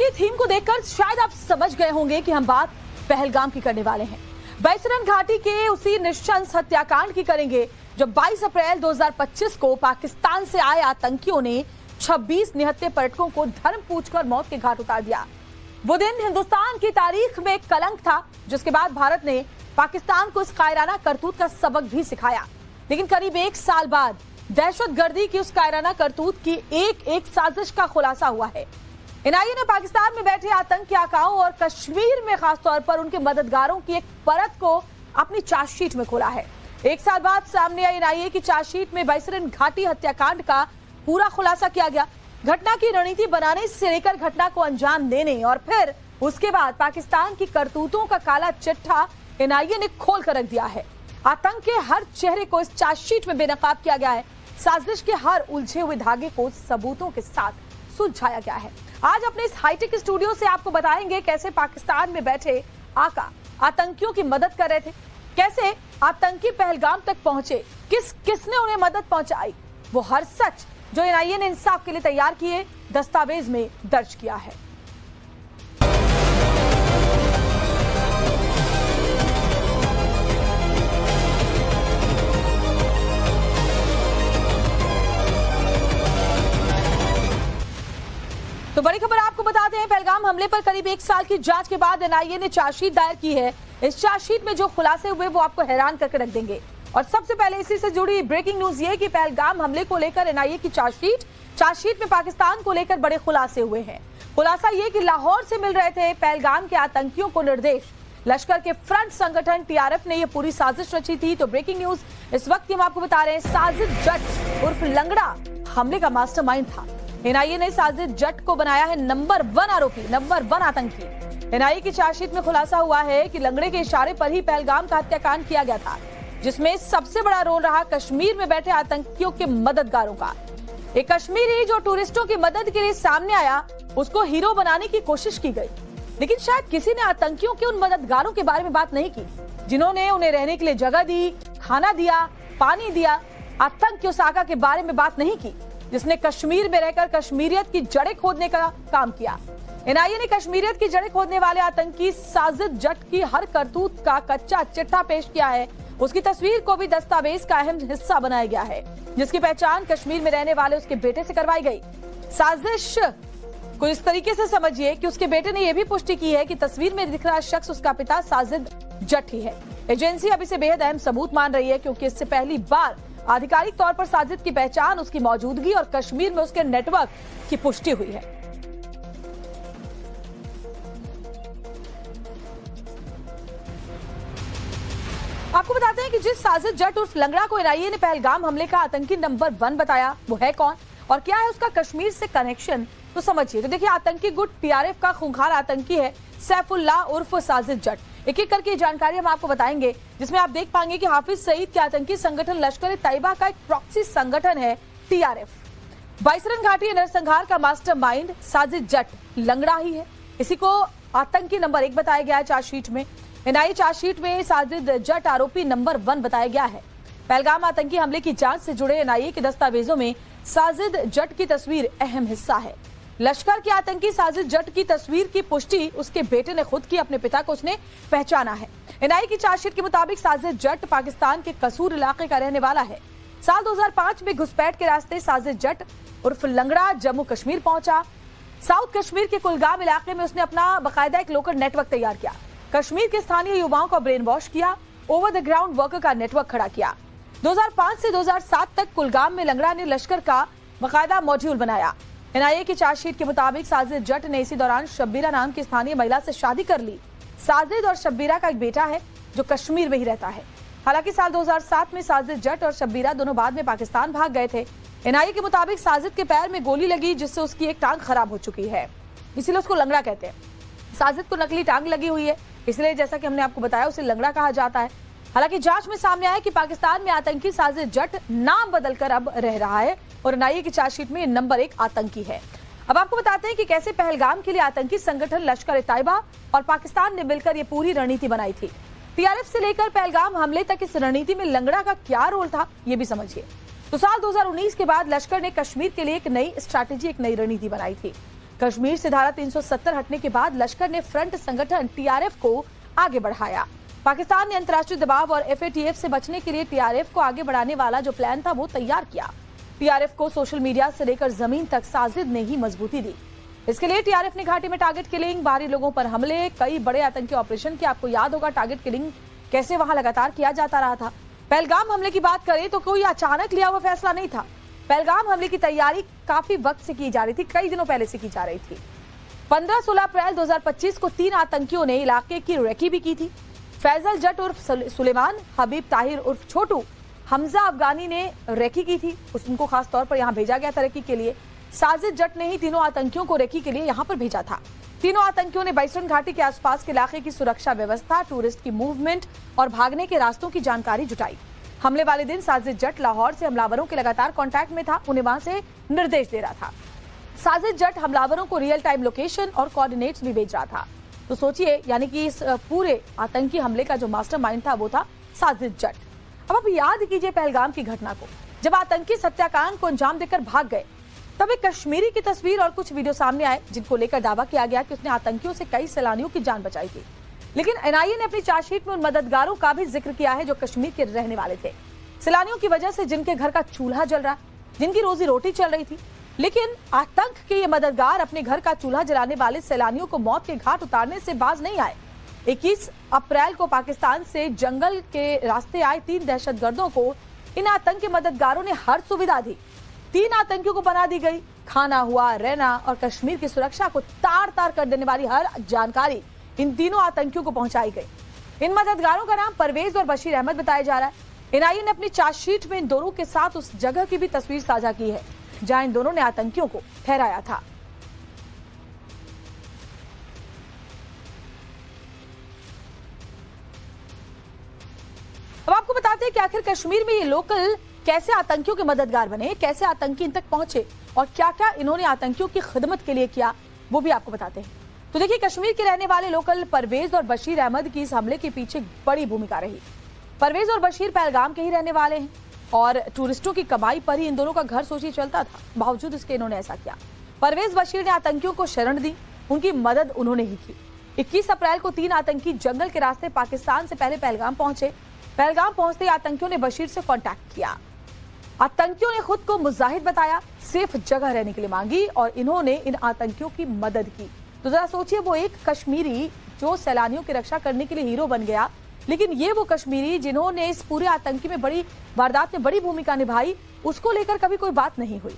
की थीम को देखकर शायद आप समझ गए होंगे कि हम बात पहलगाम की करने वाले हैं। बैसरन घाटी के उसी निशंस हत्याकांड की करेंगे जो 22 अप्रैल 2025 को पाकिस्तान से आए आतंकियों ने 26 निहत्थे पर्यटकों को धर्म पूछकर मौत के घाट उतार दिया। वो दिन हिंदुस्तान की तारीख में एक कलंक था, जिसके बाद भारत ने पाकिस्तान को इस कायराना करतूत का सबक भी सिखाया। लेकिन करीब 1 साल बाद दहशतगर्दी की उस कायराना करतूत की एक साजिश का खुलासा हुआ है। एनआईए ने पाकिस्तान में बैठे आतंकी आकाओं और कश्मीर में खासतौर पर उनके मददगारों की एक परत को अपनी चार्जशीट में खोला है। 1 साल बाद सामने आई एनआईए की चार्जशीट में बैसरन घाटी हत्याकांड का पूरा खुलासा किया गया। घटना की रणनीति बनाने से लेकर घटना को अंजाम देने और फिर उसके बाद पाकिस्तान की करतूतों का काला चिट्ठा एनआईए ने खोल कर रख दिया है। आतंक के हर चेहरे को इस चार्जशीट में बेनकाब किया गया है। साजिश के हर उलझे हुए धागे को सबूतों के साथ सुलझाया गया है। आज अपने इस हाईटेक स्टूडियो से आपको बताएंगे कैसे पाकिस्तान में बैठे आका आतंकियों की मदद कर रहे थे, कैसे आतंकी पहलगाम तक पहुंचे, किसने उन्हें मदद पहुंचाई। वो हर सच जो एनआईए ने इंसाफ के लिए तैयार किए दस्तावेज में दर्ज किया है। तो बड़ी खबर आपको बताते हैं, पहलगाम हमले पर करीब 1 साल की जांच के बाद एनआईए ने चार्जशीट दायर की है। इस चार्जशीट में जो खुलासे हुए वो आपको हैरान करके रख देंगे। और सबसे पहले इसी से जुड़ी ब्रेकिंग न्यूज ये कि पहलगाम हमले को लेकर एनआईए की चार्जशीट में पाकिस्तान को लेकर बड़े खुलासे हुए हैं। खुलासा ये कि लाहौर से मिल रहे थे पहलगाम के आतंकियों को निर्देश। लश्कर के फ्रंट संगठन टीआरएफ ने यह पूरी साजिश रची थी। तो ब्रेकिंग न्यूज इस वक्त हम आपको बता रहे हैं, साजिद जट उर्फ लंगड़ा हमले का मास्टरमाइंड था। एनआईए ने साजिद जट को बनाया है नंबर 1 आरोपी, नंबर 1 आतंकी। एनआईए की चार्जशीट में खुलासा हुआ है कि लंगड़े के इशारे पर ही पहलगाम का हत्याकांड किया गया था, जिसमें सबसे बड़ा रोल रहा कश्मीर में बैठे आतंकियों के मददगारों का। एक कश्मीरी जो टूरिस्टों की मदद के लिए सामने आया, उसको हीरो बनाने की कोशिश की गई। लेकिन शायद किसी ने आतंकियों के उन मददगारों के बारे में बात नहीं की, जिन्होंने उन्हें रहने के लिए जगह दी, खाना दिया, पानी दिया। आतंक की उस आका के बारे में बात नहीं की जिसने कश्मीर में रहकर कश्मीरियत की जड़ें खोदने का काम किया। एनआईए ने कश्मीरियत की जड़ें खोदने वाले आतंकी साजिद जट की हर करतूत का कच्चा चिट्ठा पेश किया है। उसकी तस्वीर को भी दस्तावेज का अहम हिस्सा बनाया गया है, जिसकी पहचान कश्मीर में रहने वाले उसके बेटे से करवाई गई। साजिश को इस तरीके से समझिए कि उसके बेटे ने यह भी पुष्टि की है कि तस्वीर में दिख रहा शख्स उसका पिता साजिद जट ही है। एजेंसी अब इसे बेहद अहम सबूत मान रही है, क्योंकि इससे पहली बार आधिकारिक तौर पर साजिद की पहचान, उसकी मौजूदगी और कश्मीर में उसके नेटवर्क की पुष्टि हुई है। आपको बताते हैं कि जिस साजिद जट उर्फ लंगड़ा को एनआईए ने पहलगाम हमले का आतंकी नंबर 1 बताया, वो है कौन और क्या है उसका कश्मीर से कनेक्शन, तो समझिए। तो देखिए, आतंकी गुट टीआरएफ का खूंखार आतंकी है सैफुल्लाह उर्फ साजिद जट। एक एक करके जानकारी हम आपको बताएंगे, जिसमें आप देख पाएंगे कि हाफिज सईद के आतंकी संगठन लश्कर-ए-तैयबा का एक प्रॉक्सी संगठन है टीआरएफ। बैसरन घाटी नरसंहार का मास्टरमाइंड साजिद जट लंगड़ा ही है। इसी को आतंकी नंबर 1 बताया गया है चार्जशीट में। एनआईए चार्जशीट में साजिद जट आरोपी नंबर 1 बताया गया है। पहलगाम आतंकी हमले की जांच से जुड़े एनआईए के दस्तावेजों में साजिद जट की तस्वीर अहम हिस्सा है। लश्कर के आतंकी साजिद जट की तस्वीर की पुष्टि उसके बेटे ने खुद की, अपने पिता को उसने पहचाना है। एनआईए की चार्जशीट के मुताबिक साजिद जट पाकिस्तान के कसूर इलाके का रहने वाला है। साल 2005 में घुसपैठ के रास्ते साजिद जट उर्फ लंगड़ा जम्मू कश्मीर पहुंचा। साउथ कश्मीर के कुलगाम इलाके में उसने अपना बाकायदा एक लोकल नेटवर्क तैयार किया। कश्मीर के स्थानीय युवाओं को ब्रेन वॉश किया, ओवर द ग्राउंड वर्कर का नेटवर्क खड़ा किया। 2005 से 2007 तक कुलगाम में लंगड़ा ने लश्कर का बाकायदा मॉड्यूल बनाया। एनआईए की चार्जशीट के मुताबिक साजिद जट ने इसी दौरान शब्बीरा नाम की स्थानीय महिला से शादी कर ली। साजिद और शब्बीरा का एक बेटा है जो कश्मीर में ही रहता है। हालांकि साल 2007 में साजिद जट और शब्बीरा दोनों बाद में पाकिस्तान भाग गए थे। एनआईए के मुताबिक साजिद के पैर में गोली लगी, जिससे उसकी एक टांग खराब हो चुकी है, इसीलिए उसको लंगड़ा कहते हैं। साजिद को नकली टांग लगी हुई है, इसलिए जैसा कि हमने आपको बताया उसे लंगड़ा कहा जाता है। हालांकि जांच में सामने आया कि पाकिस्तान में आतंकी साजिद जट नाम बदलकर अब रह रहा है और एनआईए की चार्जशीट में नंबर 1 आतंकी है। अब आपको बताते हैं कि कैसे पहलगाम के लिए आतंकी संगठन लश्कर-ए-तैयबा और पाकिस्तान ने मिलकर ये पूरी रणनीति बनाई थी। टीआरएफ से लेकर पहलगाम हमले तक इस रणनीति में लंगड़ा का क्या रोल था, ये भी समझिए। तो साल 2019 के बाद लश्कर ने कश्मीर के लिए एक नई स्ट्रैटेजी, एक नई रणनीति बनाई थी। कश्मीर से धारा 370 हटने के बाद लश्कर ने फ्रंट संगठन टीआरएफ को आगे बढ़ाया। पाकिस्तान ने अंतर्राष्ट्रीय दबाव और एफएटीएफ से बचने के लिए टीआरएफ को आगे बढ़ाने वाला जो प्लान था वो तैयार किया। टीआरएफ को सोशल मीडिया से लेकर जमीन तक साजिद ने ही मजबूती दी। इसके लिए टीआरएफ ने घाटी में टारगेट किलिंग, बाहरी लोगों पर हमले, कई बड़े आतंकी ऑपरेशन किए। आपको याद होगा टारगेट किलिंग कैसे वहां लगातार किया जाता रहा था। पहलगाम हमले की बात करें तो कोई अचानक लिया हुआ फैसला नहीं था। पहलगाम हमले की तैयारी काफी वक्त से की जा रही थी, कई दिनों पहले से की जा रही थी। 15-16 अप्रैल 2025 को 3 आतंकियों ने इलाके की रेकी भी की थी। फैजल जट उर्फ सुलेमान, हबीब ताहिर उर्फ छोटू, हमजा अफगानी ने रेकी की थी। उनको खास तौर पर यहाँ भेजा गया था रेकी के लिए। साजिद जट ने ही तीनों आतंकियों को रेकी के लिए यहाँ पर भेजा था। तीनों आतंकियों ने बाइसन घाटी के आसपास के इलाके की सुरक्षा व्यवस्था, टूरिस्ट की मूवमेंट और भागने के रास्तों की जानकारी जुटाई। हमले वाले दिन साजिद जट लाहौर से हमलावरों के लगातार कांटेक्ट में था, उन्हें वहां से निर्देश दे रहा था। साजिद जट हमलावरों को रियल टाइम लोकेशन और कोऑर्डिनेट्स भी भेज रहा था। तो सोचिए, यानी कि इस पूरे आतंकी हमले का जो मास्टरमाइंड था वो था साजिद जट। अब आप याद कीजिए पहलगाम की घटना को, जब आतंकी सत्याकांड को अंजाम देकर भाग गए, तब एक कश्मीरी की तस्वीर और कुछ वीडियो सामने आए जिनको लेकर दावा किया गया कि उसने आतंकियों से कई सैलानियों की जान बचाई थी। लेकिन एनआईए ने अपनी चार्जशीट में उन मददगारों का भी जिक्र किया है जो कश्मीर के रहने वाले थे। सैलानियों की वजह से जिनके घर का चूल्हा जल रहा, जिनकी रोजी रोटी चल रही थी, लेकिन आतंक के ये मददगार अपने घर का चूल्हा जलाने वाले सैलानियों को मौत के घाट उतारने से बाज नहीं आए। 21 अप्रैल को पाकिस्तान से जंगल के रास्ते आए 3 दहशतगर्दों को इन आतंक के मददगारों ने हर सुविधा दी। 3 आतंकियों को बना दी गई खाना हुआ, रहना और कश्मीर की सुरक्षा को तार तार कर देने वाली हर जानकारी इन तीनों आतंकियों को पहुंचाई गई। इन मददगारों का नाम परवेज और बशीर अहमद बताया जा रहा है। एनआईए ने अपनी चार्जशीट में इन दोनों के साथ उस जगह की भी तस्वीर साझा की है जहां इन दोनों ने आतंकियों को ठहराया था। अब आपको बताते हैं कि आखिर कश्मीर में ये लोकल कैसे आतंकियों के मददगार बने, कैसे आतंकी इन तक पहुंचे और क्या क्या इन्होंने आतंकियों की खिदमत के लिए किया, वो भी आपको बताते हैं। तो देखिए, कश्मीर के रहने वाले लोकल परवेज और बशीर अहमद की इस हमले के पीछे बड़ी भूमिका रही। परवेज और बशीर पहलगाम के ही रहने वाले हैं और टूरिस्टों की कमाई पर ही इन दोनों का घर सोचिए चलता था। बावजूद इसके इन्होंने ऐसा किया। परवेज बशीर ने आतंकियों को शरण दी, उनकी मदद उन्होंने ही की। 21 अप्रैल को 3 आतंकी जंगल के रास्ते पाकिस्तान से पहले पहलगाम पहुंचे। पहलगाम पहुंचते ही आतंकियों ने बशीर से कांटेक्ट किया। आतंकियों ने खुद को मुजाहिद बताया, सेफ जगह रहने के लिए मांगी और इन्होंने इन आतंकियों की मदद की। तो जरा सोचिए, वो एक कश्मीरी जो सैलानियों की रक्षा करने के लिए हीरो बन गया, लेकिन ये वो कश्मीरी जिन्होंने इस पूरे आतंकी में बड़ी वारदात में बड़ी भूमिका निभाई, उसको लेकर कभी कोई बात नहीं हुई।